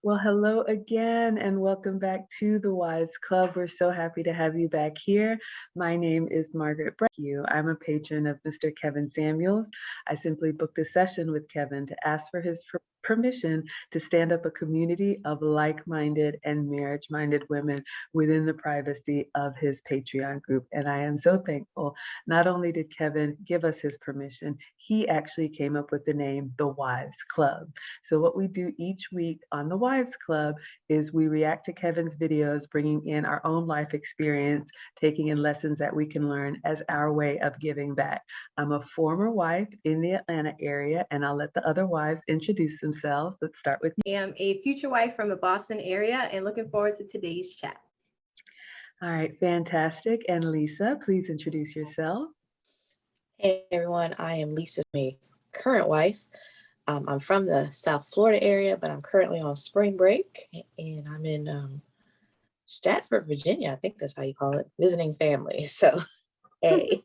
Well, hello again, and welcome back to the Wives Club. We're so happy to have you back here. My name is Margaret Breck. I'm a patron of Mr. Kevin Samuels. I simply booked a session with Kevin to ask for his permission to stand up a community of like-minded and marriage-minded women within the privacy of his Patreon group. And I am so thankful. Not only did Kevin give us his permission, he actually came up with the name The Wives Club. So what we do each week on the Wives Club is we react to Kevin's videos, bringing in our own life experience, taking in lessons that we can learn as our way of giving back. I'm a former wife in the Atlanta area, and I'll let the other wives introduce themselves. Let's start with you. I am a future wife from the Boston area and looking forward to today's chat. All right, fantastic. And Lisa, please introduce yourself. Hey everyone, I am Lisa, my current wife. I'm from the South Florida area, but I'm currently on spring break and I'm in Stratford, Virginia. I think that's how you call it, visiting family. So, hey.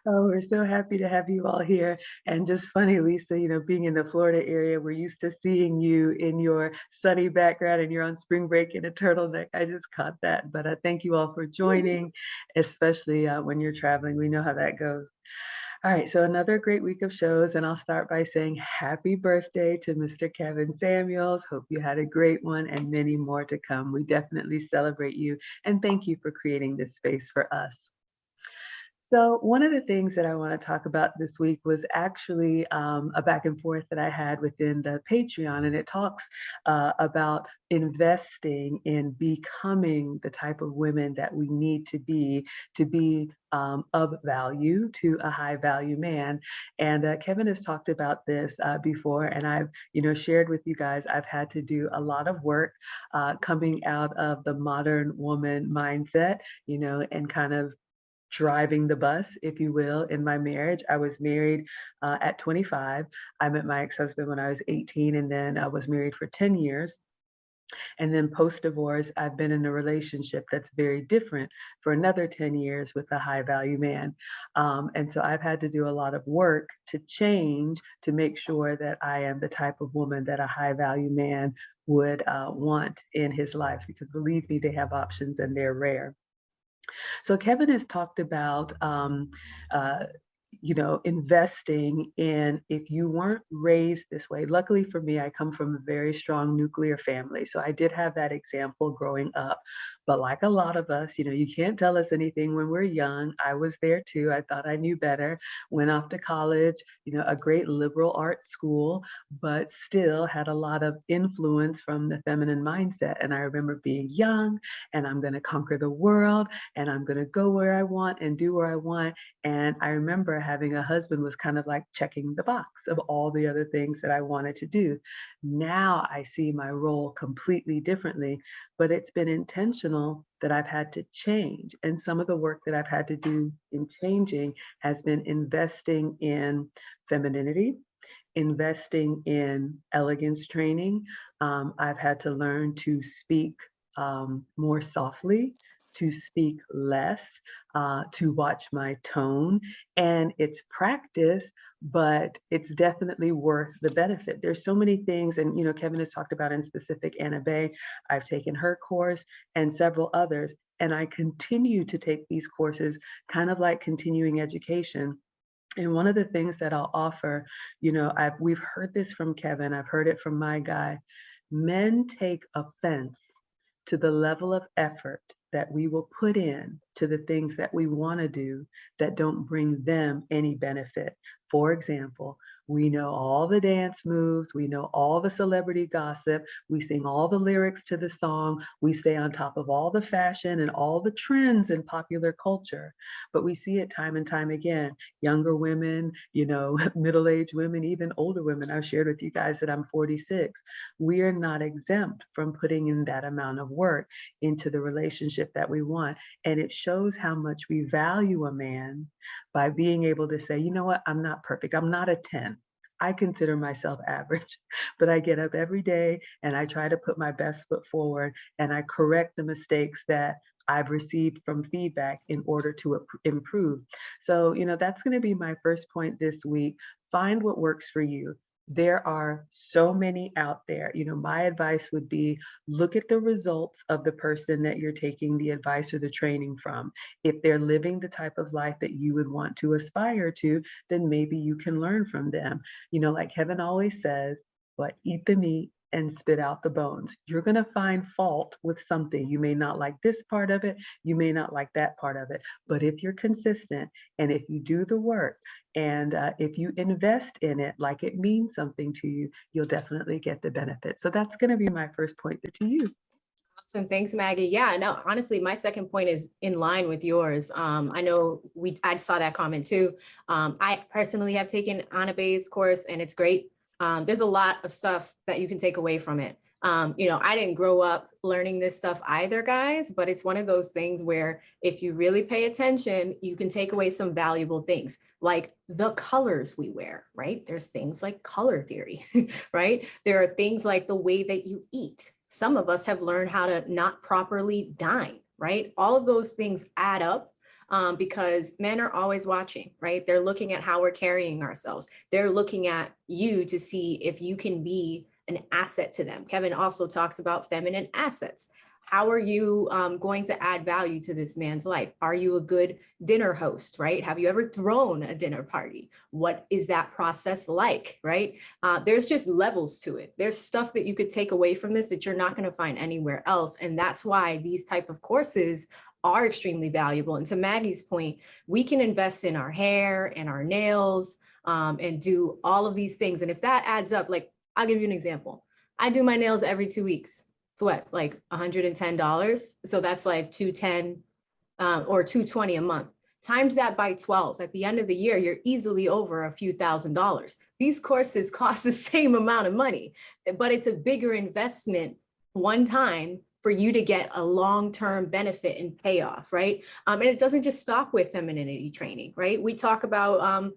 Oh, we're so happy to have you all here. And just funny, Lisa, being in the Florida area, we're used to seeing you in your sunny background and you're on spring break in a turtleneck. I just caught that. But thank you all for joining, especially when you're traveling. We know how that goes. All right, so another great week of shows, and I'll start by saying happy birthday to Mr. Kevin Samuels. Hope you had a great one and many more to come. We definitely celebrate you and thank you for creating this space for us. So one of the things that I want to talk about this week was actually a back and forth that I had within the Patreon, and it talks about investing in becoming the type of women that we need to be of value to a high value man. And Kevin has talked about this before, and I've shared with you guys. I've had to do a lot of work coming out of the modern woman mindset, and kind of driving the bus, if you will, in my marriage. I was married at 25. I met my ex-husband when I was 18, and then I was married for 10 years. And then post-divorce, I've been in a relationship that's very different for another 10 years with a high value man. And so I've had to do a lot of work to change to make sure that I am the type of woman that a high value man would want in his life, because believe me, they have options and they're rare. So Kevin has talked about, uh, investing in, if you weren't raised this way. Luckily for me, I come from a very strong nuclear family. So I did have that example growing up. But like a lot of us, you can't tell us anything when we're young. I was there too. I thought I knew better. Went off to college, a great liberal arts school, but still had a lot of influence from the feminine mindset. And I remember being young and I'm going to conquer the world and I'm going to go where I want and do where I want. And I remember having a husband was kind of like checking the box of all the other things that I wanted to do. Now I see my role completely differently, but it's been intentional that I've had to change. And some of the work that I've had to do in changing has been investing in femininity, investing in elegance training. I've had to learn to speak more softly, to speak less, to watch my tone. And it's practice, but it's definitely worth the benefit. There's so many things, and Kevin has talked about in specific Anna Bay. I've taken her course and several others, and I continue to take these courses, kind of like continuing education. And one of the things that I'll offer, we've heard this from Kevin, I've heard it from my guy. Men take offense to the level of effort that we will put in to the things that we want to do that don't bring them any benefit. For example, we know all the dance moves, we know all the celebrity gossip, we sing all the lyrics to the song, we stay on top of all the fashion and all the trends in popular culture. But we see it time and time again. Younger women, middle-aged women, even older women. I've shared with you guys that I'm 46. We are not exempt from putting in that amount of work into the relationship that we want. And it shows how much we value a man by being able to say, you know what, I'm not perfect. I'm not a 10. I consider myself average, but I get up every day and I try to put my best foot forward and I correct the mistakes that I've received from feedback in order to improve. So, that's going to be my first point this week. Find what works for you. There are so many out there. My advice would be look at the results of the person that you're taking the advice or the training from. If they're living the type of life that you would want to aspire to, then maybe you can learn from them. Like Kevin always says, what eat the meat and spit out the bones. You're going to find fault with something. You may not like this part of it, you may not like that part of it. But if you're consistent and if you do the work, and if you invest in it like it means something to you, you'll definitely get the benefit. So that's going to be my first point to you. Awesome. Thanks, Maggie. Yeah, no, honestly, my second point is in line with yours. I know I saw that comment too. I personally have taken Anna Bay's course and it's great. There's a lot of stuff that you can take away from it. I didn't grow up learning this stuff either, guys, but it's one of those things where if you really pay attention, you can take away some valuable things like the colors we wear, right? There's things like color theory, right? There are things like the way that you eat. Some of us have learned how to not properly dine, right? All of those things add up because men are always watching, right? They're looking at how we're carrying ourselves. They're looking at you to see if you can be an asset to them. Kevin also talks about feminine assets. How are you going to add value to this man's life? Are you a good dinner host, right? Have you ever thrown a dinner party? What is that process like, right? There's just levels to it. There's stuff that you could take away from this that you're not going to find anywhere else. And that's why these type of courses are extremely valuable. And to Maggie's point, we can invest in our hair and our nails and do all of these things. And if that adds up, like, I'll give you an example. I do my nails every 2 weeks. What, like $110? So that's like $210 or $220 a month. Times that by 12. At the end of the year, you're easily over a few $1,000s. These courses cost the same amount of money, but it's a bigger investment one time for you to get a long-term benefit and payoff, right? And it doesn't just stop with femininity training, right? We talk about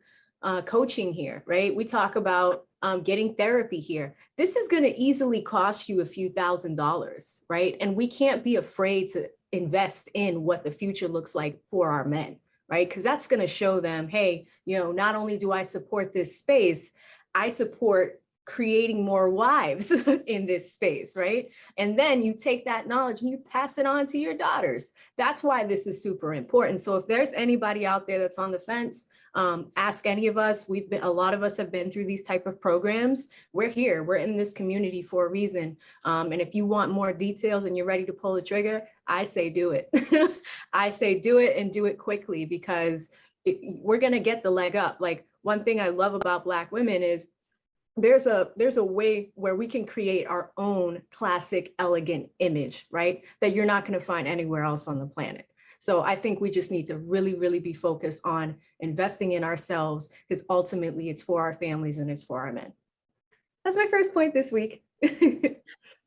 coaching here, right? We talk about getting therapy here. This is going to easily cost you a few $1,000s, right? And we can't be afraid to invest in what the future looks like for our men, right? Because that's going to show them, hey, not only do I support this space, I support creating more wives in this space, right? And then you take that knowledge and you pass it on to your daughters. That's why this is super important. So if there's anybody out there that's on the fence, ask any of us. A lot of us have been through these type of programs. We're here, we're in this community for a reason. And if you want more details and you're ready to pull the trigger, I say do it. I say do it and do it quickly because we're gonna get the leg up. Like one thing I love about Black women is there's a way where we can create our own classic, elegant image, right? That you're not going to find anywhere else on the planet. So I think we just need to really, really be focused on investing in ourselves because ultimately it's for our families and it's for our men. That's my first point this week. I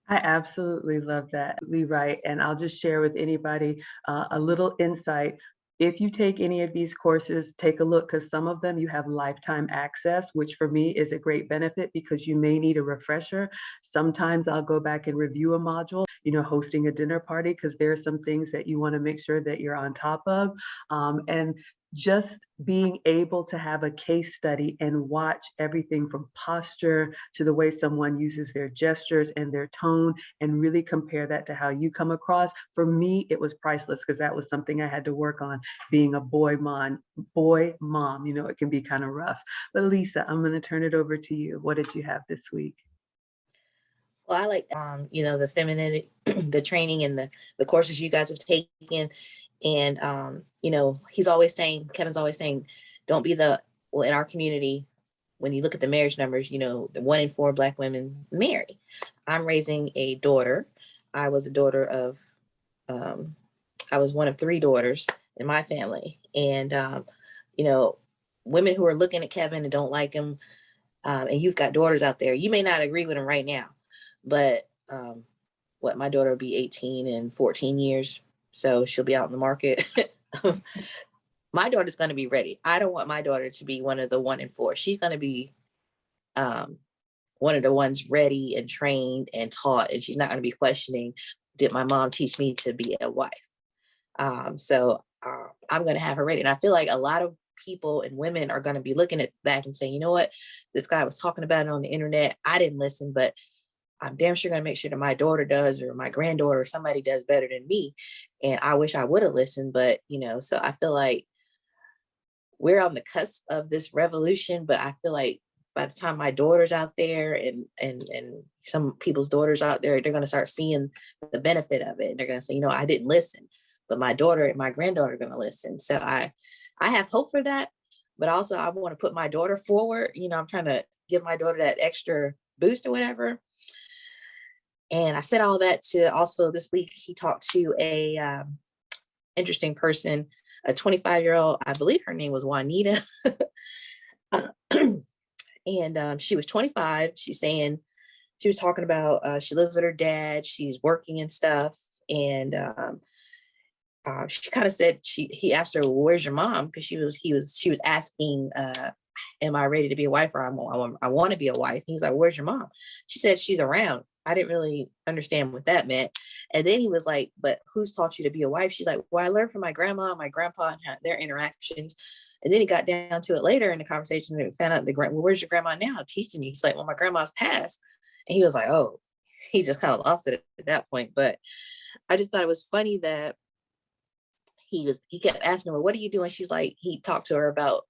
absolutely love that. Right. And I'll just share with anybody a little insight. If you take any of these courses, take a look because some of them you have lifetime access, which for me is a great benefit because you may need a refresher. Sometimes I'll go back and review a module, hosting a dinner party because there are some things that you want to make sure that you're on top of. And just being able to have a case study and watch everything from posture to the way someone uses their gestures and their tone and really compare that to how you come across. For me, it was priceless because that was something I had to work on being a boy mom, it can be kind of rough. But Lisa, I'm going to turn it over to you. What did you have this week? Well, I like, the femininity, the training and the courses you guys have taken. And, Kevin's always saying, don't be in our community, when you look at the marriage numbers, the 1 in 4 Black women marry. I'm raising a daughter. I was one of 3 daughters in my family. And, women who are looking at Kevin and don't like him, and you've got daughters out there, you may not agree with him right now, but my daughter will be 18 in 14 years. So she'll be out in the market. My daughter's going to be ready. I don't want my daughter to be one of the 1 in 4. She's going to be one of the ones ready and trained and taught. And she's not going to be questioning, did my mom teach me to be a wife? So I'm going to have her ready. And I feel like a lot of people and women are going to be looking at back and saying, you know what, this guy was talking about it on the internet. I didn't listen, but I'm damn sure going to make sure that my daughter does, or my granddaughter, or somebody does better than me. And I wish I would have listened, but so I feel like we're on the cusp of this revolution, but I feel like by the time my daughter's out there and some people's daughters out there, they're going to start seeing the benefit of it. And they're going to say, I didn't listen, but my daughter and my granddaughter are going to listen. So I have hope for that, but also I want to put my daughter forward. I'm trying to give my daughter that extra boost or whatever. And I said all that to also this week, he talked to a interesting person, a 25-year-old, I believe her name was Juanita. And she was 25. She's saying, she was talking about, she lives with her dad, she's working and stuff. And she kind of said, he asked her, well, where's your mom? Because she was asking, am I ready to be a wife, or I want to be a wife? He's like, where's your mom? She said, she's around. I didn't really understand what that meant. And then he was like, but who's taught you to be a wife? She's like, well, I learned from my grandma and my grandpa and their interactions. And then he got down to it later in the conversation and found out well, where's your grandma now teaching you? He's like, well, my grandma's passed. And he was like, oh, he just kind of lost it at that point. But I just thought it was funny that he kept asking her, what are you doing? She's like, he talked to her about,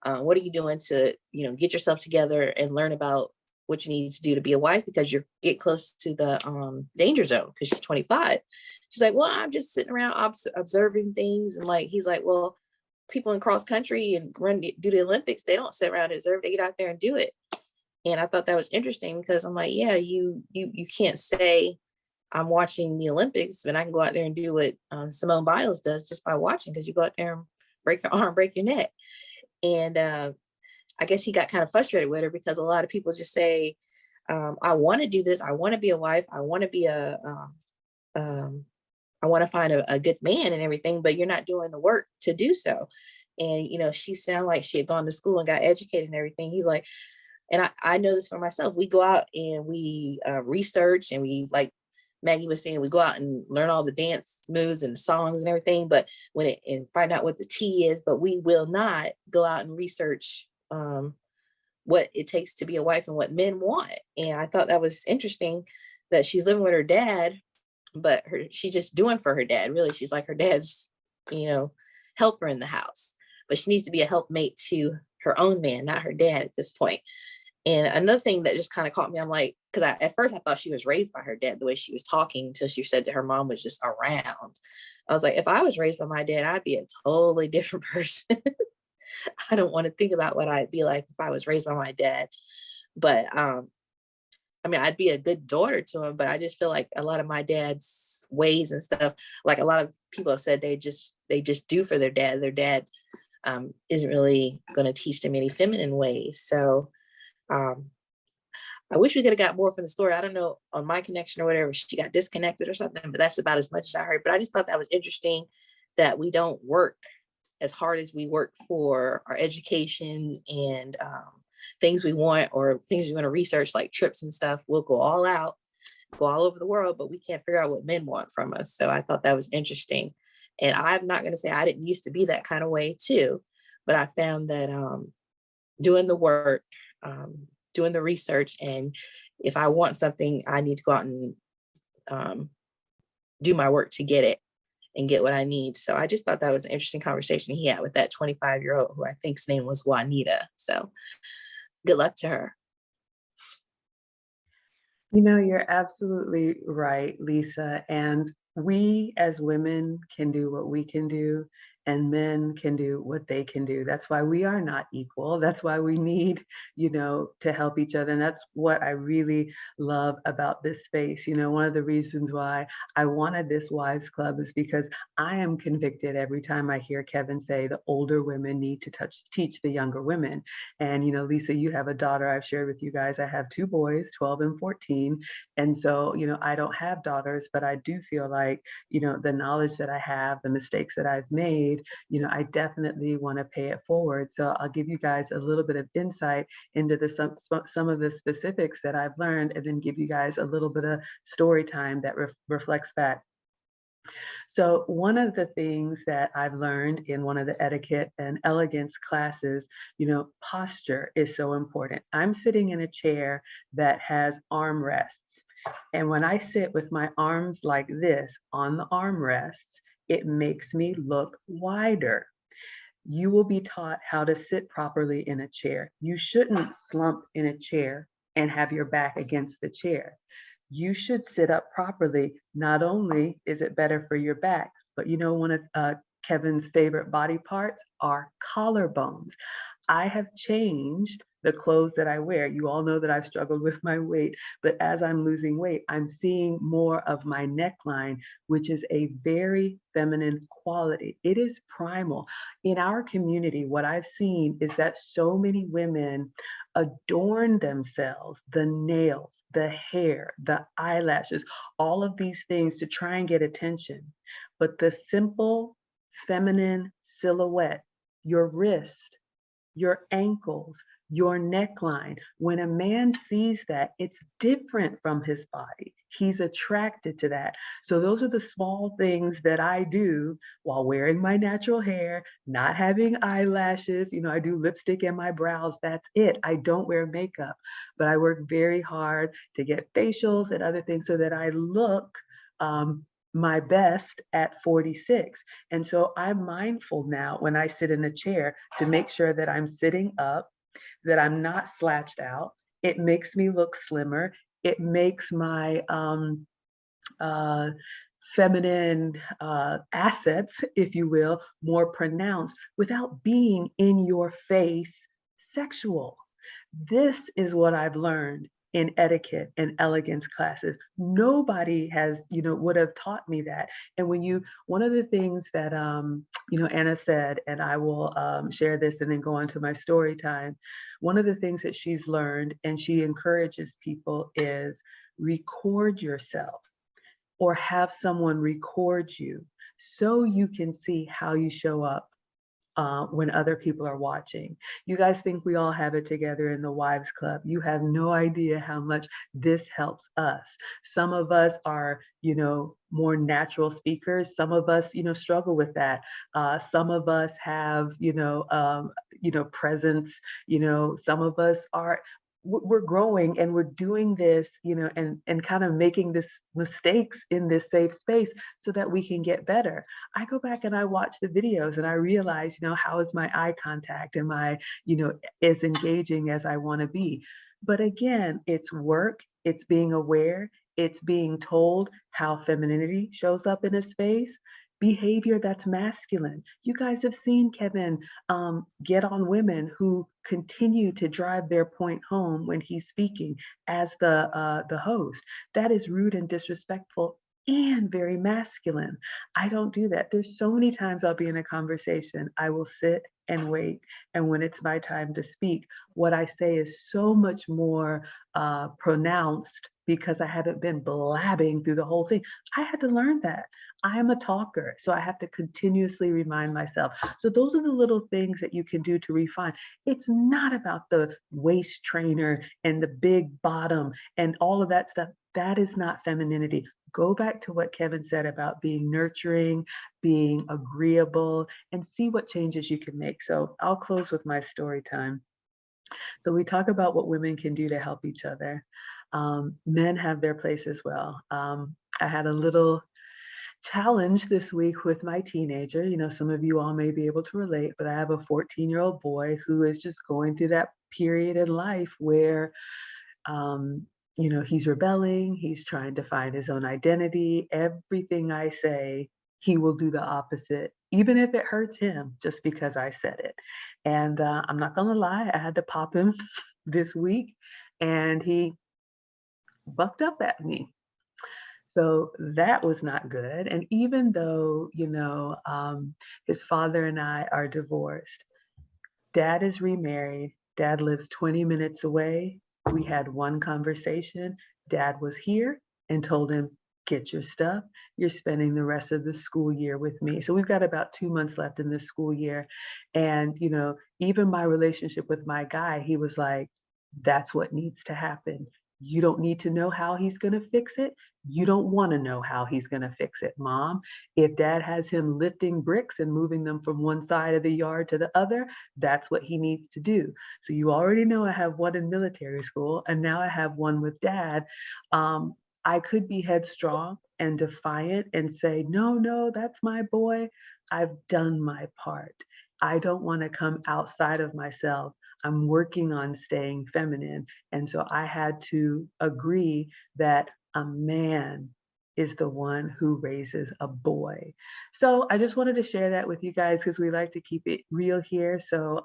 what are you doing to, get yourself together and learn about what you need to do to be a wife, because you get close to the danger zone, because she's 25. She's like, well, I'm just sitting around observing things. And like, he's like, well, people in cross country and do the Olympics, they don't sit around and observe, they get out there and do it. And I thought that was interesting, because I'm like, yeah, you can't say I'm watching the Olympics, but I can go out there and do what Simone Biles does just by watching, because you go out there and break your arm, break your neck. And I guess he got kind of frustrated with her, because a lot of people just say, I want to do this. I want to be a wife. I want to be I want to find a good man and everything, but you're not doing the work to do so. And, she sounded like she had gone to school and got educated and everything. He's like, and I know this for myself. We go out and we research, and we, like Maggie was saying, we go out and learn all the dance moves and songs and everything, but and find out what the tea is, but we will not go out and research what it takes to be a wife and what men want. And I thought that was interesting, that she's living with her dad, but she's just doing for her dad. Really, she's like her dad's, helper in the house, but she needs to be a helpmate to her own man, not her dad at this point. And another thing that just kind of caught me, I'm like, because at first I thought she was raised by her dad, the way she was talking, until she said that her mom was just around. I was like, if I was raised by my dad, I'd be a totally different person. I don't want to think about what I'd be like if I was raised by my dad. But I'd be a good daughter to him, but I just feel like a lot of my dad's ways and stuff, like a lot of people have said, they just do for their dad. Their dad isn't really going to teach them any feminine ways. So I wish we could have got more from the story. I don't know, on my connection or whatever, she got disconnected or something, but that's about as much as I heard. But I just thought that was interesting, that we don't work as hard as we work for our educations and things we want, or things we want to research, like trips and stuff. We'll go all out, go all over the world, but we can't figure out what men want from us. So I thought that was interesting. And I'm not going to say I didn't used to be that kind of way too, but I found that doing the work, doing the research, and if I want something, I need to go out and do my work to get it and get what I need. So I just thought that was an interesting conversation he had with that 25-year-old, who I think's name was Juanita. So good luck to her. You're absolutely right, Lisa. And we as women can do what we can do, and men can do what they can do. That's why we are not equal. That's why we need, to help each other. And that's what I really love about this space. One of the reasons why I wanted this wives club is because I am convicted every time I hear Kevin say the older women need to teach the younger women. And, Lisa, you have a daughter. I've shared with you guys, I have two boys, 12 and 14. And so, I don't have daughters, but I do feel like, the knowledge that I have, the mistakes that I've made, I definitely want to pay it forward. So I'll give you guys a little bit of insight into some of the specifics that I've learned, and then give you guys a little bit of story time that reflects back. So one of the things that I've learned in one of the etiquette and elegance classes, posture is so important. I'm sitting in a chair that has armrests. And when I sit with my arms like this on the armrests, it makes me look wider. You will be taught how to sit properly in a chair. You shouldn't slump in a chair and have your back against the chair. You should sit up properly. Not only is it better for your back, but one of Kevin's favorite body parts are collarbones. I have changed the clothes that I wear. You all know that I've struggled with my weight, but as I'm losing weight, I'm seeing more of my neckline, which is a very feminine quality. It is primal. In our community, what I've seen is that so many women adorn themselves, the nails, the hair, the eyelashes, all of these things to try and get attention. But the simple feminine silhouette, your wrist, your ankles, your neckline. When a man sees that, it's different from his body. He's attracted to that. So those are the small things that I do while wearing my natural hair, not having eyelashes. I do lipstick and my brows. That's it. I don't wear makeup, but I work very hard to get facials and other things so that I look um, my best at 46. And so I'm mindful now when I sit in a chair to make sure that I'm sitting up, that I'm not slouched out. It makes me look slimmer. It makes my uh, feminine assets, if you will, more pronounced without being in your face sexual. This is what I've learned in etiquette and elegance classes. Nobody has, would have taught me that. And one of the things that, Anna said, and I will share this and then go on to my story time. One of the things that she's learned and she encourages people is record yourself or have someone record you so you can see how you show up when other people are watching. You guys think we all have it together in the Wives Club. You have no idea how much this helps us. Some of us are, more natural speakers. Some of us, struggle with that. Some of us have, presence. Some of us are we're growing and we're doing this, and kind of making this mistakes in this safe space so that we can get better. I go back and I watch the videos and I realize, how is my eye contact? Am I, as engaging as I want to be? But again, it's work, it's being aware, it's being told how femininity shows up in a space, behavior that's masculine. You guys have seen Kevin get on women who continue to drive their point home when he's speaking as the host. That is rude and disrespectful and very masculine. I don't do that. There's so many times I'll be in a conversation, I will sit and wait. And when it's my time to speak, what I say is so much more pronounced because I haven't been blabbing through the whole thing. I had to learn that. I am a talker, so I have to continuously remind myself. So those are the little things that you can do to refine. It's not about the waist trainer and the big bottom and all of that stuff. That is not femininity. Go back to what Kevin said about being nurturing, being agreeable, and see what changes you can make. So I'll close with my story time. So we talk about what women can do to help each other. Men have their place as well. I had a little challenge this week with my teenager. Some of you all may be able to relate, but I have a 14-year-old boy who is just going through that period in life where, he's rebelling, he's trying to find his own identity. Everything I say, he will do the opposite, even if it hurts him, just because I said it. And I'm not gonna lie, I had to pop him this week, and he bucked up at me. So that was not good. And even though, his father and I are divorced, dad is remarried, dad lives 20 minutes away. We had one conversation. Dad was here and told him, get your stuff. You're spending the rest of the school year with me. So we've got about 2 months left in this school year. And, even my relationship with my guy, he was like, that's what needs to happen. You don't need to know how he's going to fix it. You don't want to know how he's going to fix it, mom. If dad has him lifting bricks and moving them from one side of the yard to the other, that's what he needs to do. So you already know I have one in military school, and now I have one with dad. Um, I could be headstrong and defiant and say, no, no, that's my boy. I've done my part. I don't want to come outside of myself. I'm working on staying feminine. And so I had to agree that a man is the one who raises a boy. So I just wanted to share that with you guys because we like to keep it real here. So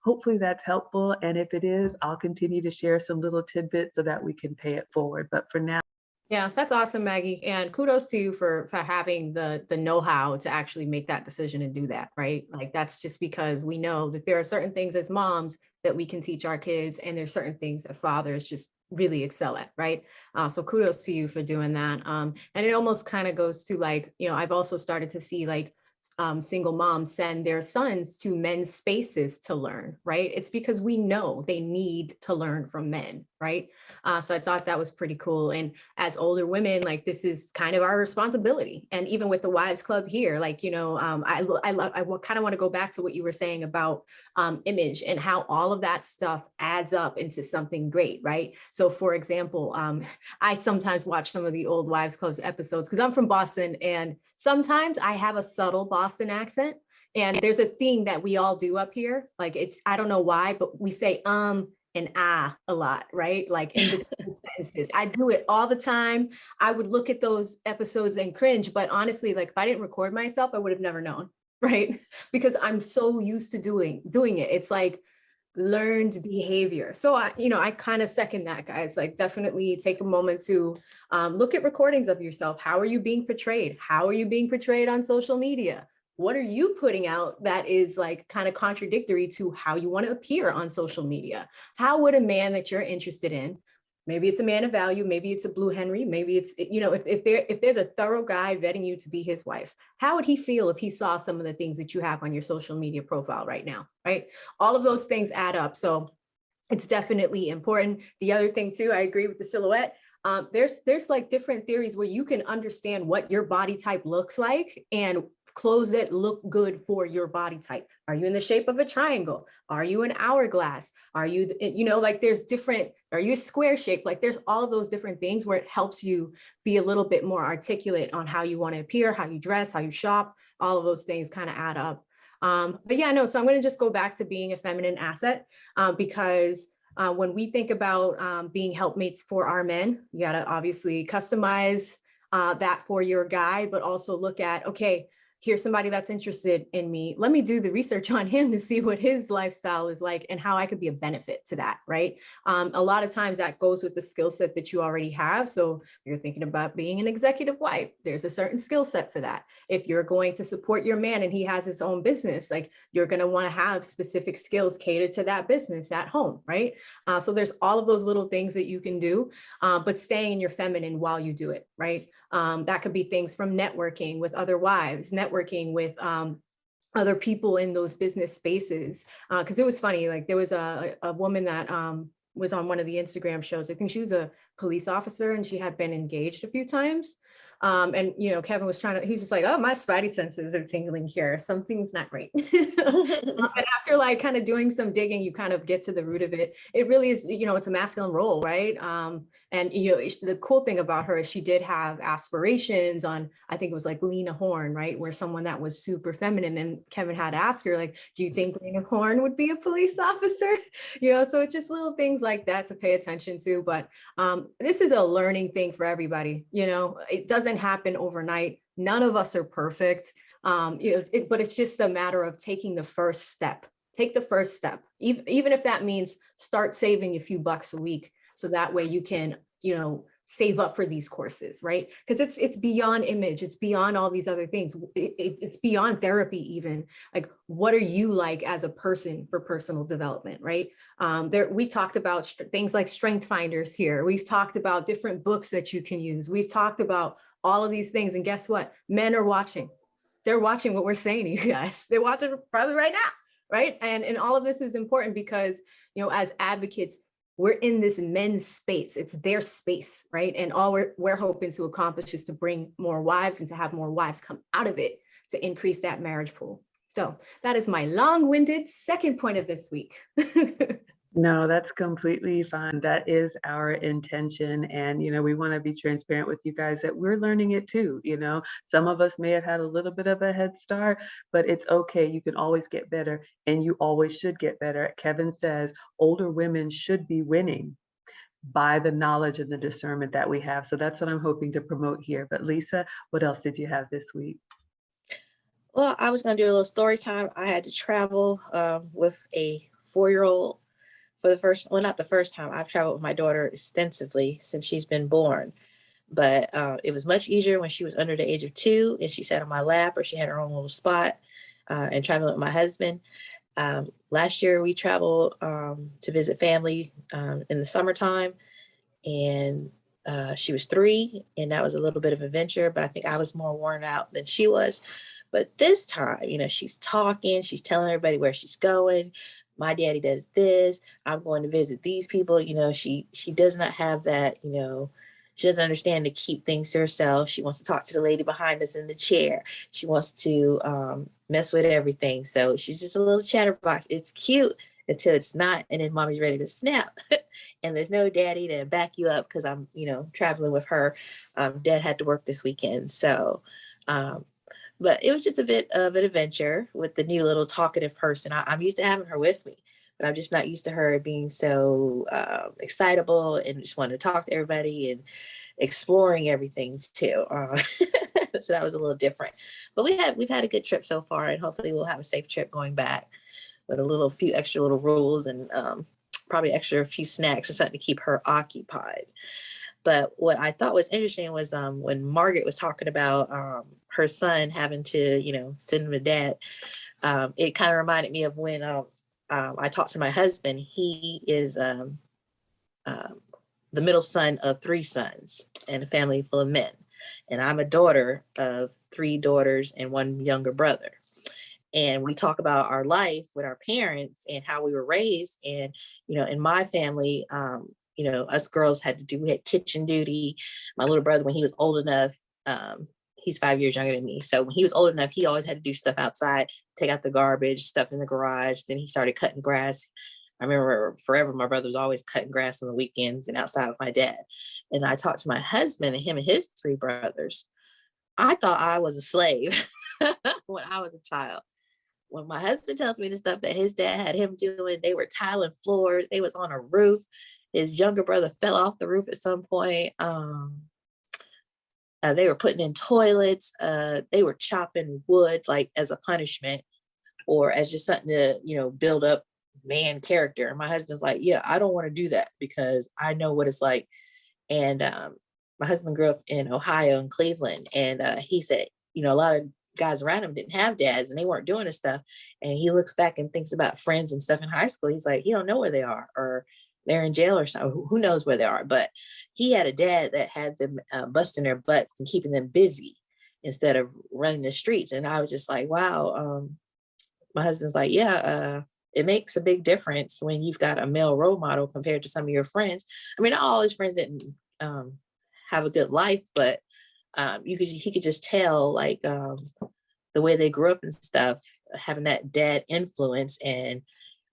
hopefully that's helpful. And if it is, I'll continue to share some little tidbits so that we can pay it forward. But for now, Yeah, that's awesome, Maggie. And kudos to you for having the know-how to actually make that decision and do that, right? Like that's just because we know that there are certain things as moms that we can teach our kids, and there's certain things that fathers just really excel at, right? So kudos to you for doing that. And it almost kind of goes to like, I've also started to see like single moms send their sons to men's spaces to learn, right? It's because we know they need to learn from men, right? So I thought that was pretty cool. And as older women, like this is kind of our responsibility. And even with the Wives Club here, like, I kind of want to go back to what you were saying about image and how all of that stuff adds up into something great, right? So for example, I sometimes watch some of the old Wives Clubs episodes because I'm from Boston, and sometimes I have a subtle Boston accent. And there's a thing that we all do up here. Like I don't know why, but we say and a lot, right? Like in between sentences. I do it all the time. I would look at those episodes and cringe, but honestly, like if I didn't record myself, I would have never known, right? Because I'm so used to doing it. It's like learned behavior. So I kind of second that, guys. Like definitely take a moment to look at recordings of yourself. How are you being portrayed? How are you being portrayed on social media? What are you putting out that is like kind of contradictory to how you want to appear on social media? How would a man that you're interested in, maybe it's a man of value, maybe it's a blue Henry, maybe it's, if there's a thorough guy vetting you to be his wife, how would he feel if he saw some of the things that you have on your social media profile right now, right? All of those things add up. So it's definitely important. The other thing too, I agree with the silhouette. There's like different theories where you can understand what your body type looks like and clothes that look good for your body type. Are you in the shape of a triangle? Are you an hourglass? Are you, like there's different, are you square shaped? Like there's all of those different things where it helps you be a little bit more articulate on how you want to appear, how you dress, how you shop. All of those things kind of add up. But yeah, no, so I'm going to just go back to being a feminine asset because when we think about being helpmates for our men, you got to obviously customize that for your guy, but also look at, okay, here's somebody that's interested in me. Let me do the research on him to see what his lifestyle is like and how I could be a benefit to that, right? A lot of times that goes with the skill set that you already have. So you're thinking about being an executive wife, there's a certain skill set for that. If you're going to support your man and he has his own business, like you're going to want to have specific skills catered to that business at home, right? So there's all of those little things that you can do, but staying in your feminine while you do it, right? That could be things from networking with other wives, networking with other people in those business spaces. Because it was funny, like there was a woman that was on one of the Instagram shows. I think she was a police officer and she had been engaged a few times. And Kevin was he's just like, oh, my spidey senses are tingling here. Something's not right. And after like kind of doing some digging, you kind of get to the root of it. It really is, it's a masculine role, right? And the cool thing about her is she did have aspirations on, I think it was like Lena Horne, right? Where someone that was super feminine, and Kevin had asked her like, do you think Lena Horne would be a police officer? So it's just little things like that to pay attention to. But this is a learning thing for everybody. It doesn't happen overnight. None of us are perfect. But it's just a matter of taking the first step. Take the first step, even if that means start saving a few bucks a week. So that way you can, save up for these courses, right? Because it's beyond image. It's beyond all these other things. It's beyond therapy even. Like, what are you like as a person for personal development, right? We talked about things like strength finders here. We've talked about different books that you can use. We've talked about all of these things. And guess what? Men are watching. They're watching what we're saying to you guys. They're watching probably right now, right? And all of this is important because, as advocates, we're in this men's space. It's their space, right? And all we're hoping to accomplish is to bring more wives and to have more wives come out of it to increase that marriage pool. So that is my long-winded second point of this week. No, that's completely fine. That is our intention. And, we want to be transparent with you guys that we're learning it too. Some of us may have had a little bit of a head start, but it's okay. You can always get better and you always should get better. Kevin says older women should be winning by the knowledge and the discernment that we have. So that's what I'm hoping to promote here. But Lisa, what else did you have this week? Well, I was going to do a little story time. I had to travel with a 4-year-old for the first, well, not the first time. I've traveled with my daughter extensively since she's been born. But it was much easier when she was under the age of 2 and she sat on my lap or she had her own little spot and traveling with my husband. Last year we traveled to visit family in the summertime, and she was 3, and that was a little bit of a venture, but I think I was more worn out than she was. But this time, she's talking, she's telling everybody where she's going. My daddy does this. I'm going to visit these people. She does not have that, she doesn't understand to keep things to herself. She wants to talk to the lady behind us in the chair. She wants to mess with everything. So she's just a little chatterbox. It's cute until it's not. And then mommy's ready to snap. And there's no daddy to back you up because I'm, traveling with her. Dad had to work this weekend. So, but it was just a bit of an adventure with the new little talkative person. I'm used to having her with me, but I'm just not used to her being so excitable and just wanting to talk to everybody and exploring everything too. So that was a little different. But we've had a good trip so far, and hopefully we'll have a safe trip going back with a few extra little rules and probably a few snacks or something to keep her occupied. But what I thought was interesting was when Margaret was talking about her son having to, send him to dad. It kind of reminded me of when I talked to my husband. He is the middle son of 3 sons and a family full of men. And I'm a daughter of 3 daughters and 1 younger brother. And we talk about our life with our parents and how we were raised. And, in my family, us girls we had kitchen duty. My little brother, when he was old enough, he's 5 years younger than me. So when he was old enough, he always had to do stuff outside, take out the garbage, stuff in the garage. Then he started cutting grass. I remember forever, my brother was always cutting grass on the weekends and outside with my dad. And I talked to my husband and him and his 3 brothers. I thought I was a slave when I was a child. When my husband tells me the stuff that his dad had him doing, they were tiling floors. They was on a roof. His younger brother fell off the roof at some point. They were putting in toilets. They were chopping wood like as a punishment or as just something to, build up man character. And my husband's like, yeah, I don't want to do that because I know what it's like. And my husband grew up in Ohio and Cleveland. And he said, a lot of guys around him didn't have dads and they weren't doing this stuff. And he looks back and thinks about friends and stuff in high school. He's like, he don't know where they are, or they're in jail or something. Who knows where they are? But he had a dad that had them busting their butts and keeping them busy instead of running the streets. And I was just like, wow. My husband's like, yeah, it makes a big difference when you've got a male role model compared to some of your friends. I mean, not all his friends didn't have a good life, but he could just tell like the way they grew up and stuff, having that dad influence. And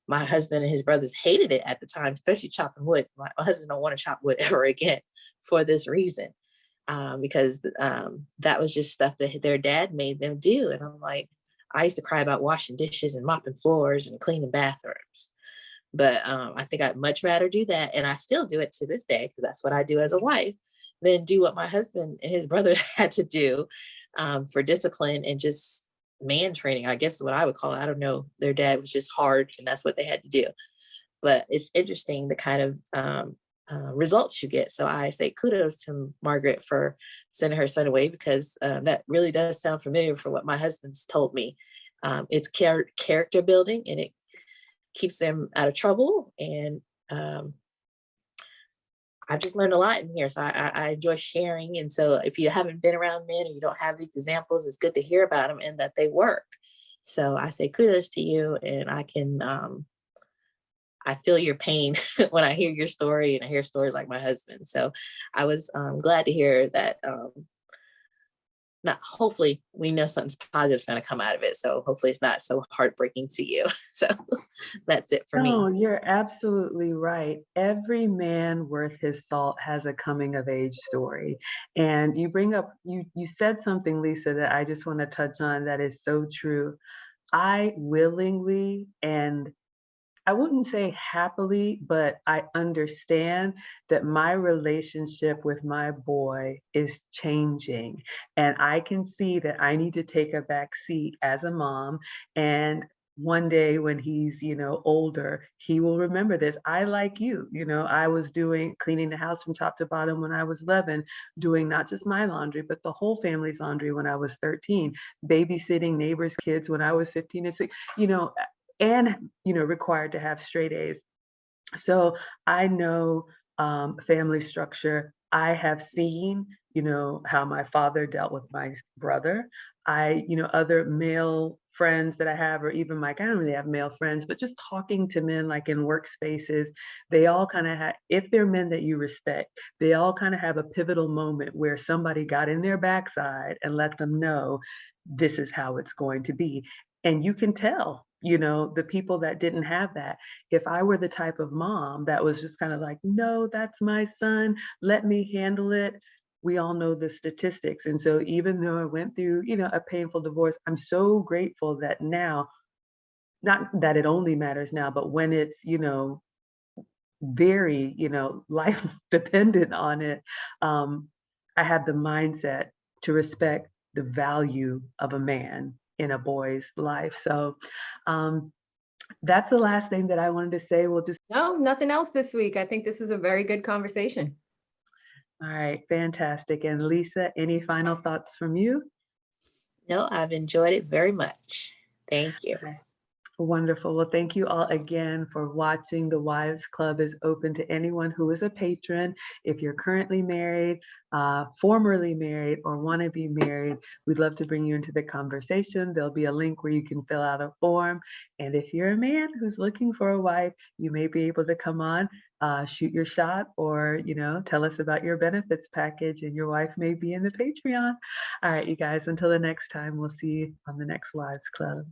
my husband and his brothers hated it at the time, especially chopping wood. My husband don't want to chop wood ever again for this reason, because that was just stuff that their dad made them do. And I'm like, I used to cry about washing dishes and mopping floors and cleaning bathrooms. But I think I'd much rather do that. And I still do it to this day because that's what I do as a wife, than do what my husband and his brothers had to do for discipline and just man training, I guess is what I would call it. I don't know. Their dad was just hard and that's what they had to do. But it's interesting the kind of results you get. So I say kudos to Margaret for sending her son away because that really does sound familiar for what my husband's told me. It's character building and it keeps them out of trouble. And I've just learned a lot in here. So I enjoy sharing. And so if you haven't been around men and you don't have these examples, it's good to hear about them and that they work. So I say kudos to you. And I feel your pain when I hear your story and I hear stories like my husband. So I was glad to hear that. Not hopefully we know something positive is going to come out of it. So hopefully it's not so heartbreaking to you. So that's it for me. No, you're absolutely right. Every man worth his salt has a coming of age story. And you bring up, you said something, Lisa, that I just want to touch on that is so true. I willingly, and I wouldn't say happily, but I understand that my relationship with my boy is changing. And I can see that I need to take a back seat as a mom. And one day when he's, older, he will remember this. I, like you, I was doing cleaning the house from top to bottom when I was 11, doing not just my laundry, but the whole family's laundry when I was 13, babysitting neighbors' kids when I was 15 and 16, and required to have straight A's. So I know family structure. I have seen, how my father dealt with my brother. Other male friends that I have, or even I don't really have male friends, but just talking to men like in workspaces, they all kind of have, if they're men that you respect, they all kind of have a pivotal moment where somebody got in their backside and let them know this is how it's going to be. And you can tell, the people that didn't have that. If I were the type of mom that was just kind of like, no, that's my son, let me handle it. We all know the statistics. And so even though I went through, a painful divorce, I'm so grateful that now, not that it only matters now, but when it's, very, life dependent on it, um, I have the mindset to respect the value of a man in a boy's life. So um, that's the last thing that I wanted to say. We'll just No, nothing else this week. I think this was a very good conversation. All right, fantastic. And Lisa, any final thoughts from you? No, I've enjoyed it very much. Thank you. Okay. Wonderful. Well, thank you all again for watching. The Wives Club is open to anyone who is a patron. If you're currently married, formerly married, or want to be married, we'd love to bring you into the conversation. There'll be a link where you can fill out a form. And if you're a man who's looking for a wife, you may be able to come on, shoot your shot, or, tell us about your benefits package, and your wife may be in the Patreon. All right, you guys, until the next time, we'll see you on the next Wives Club.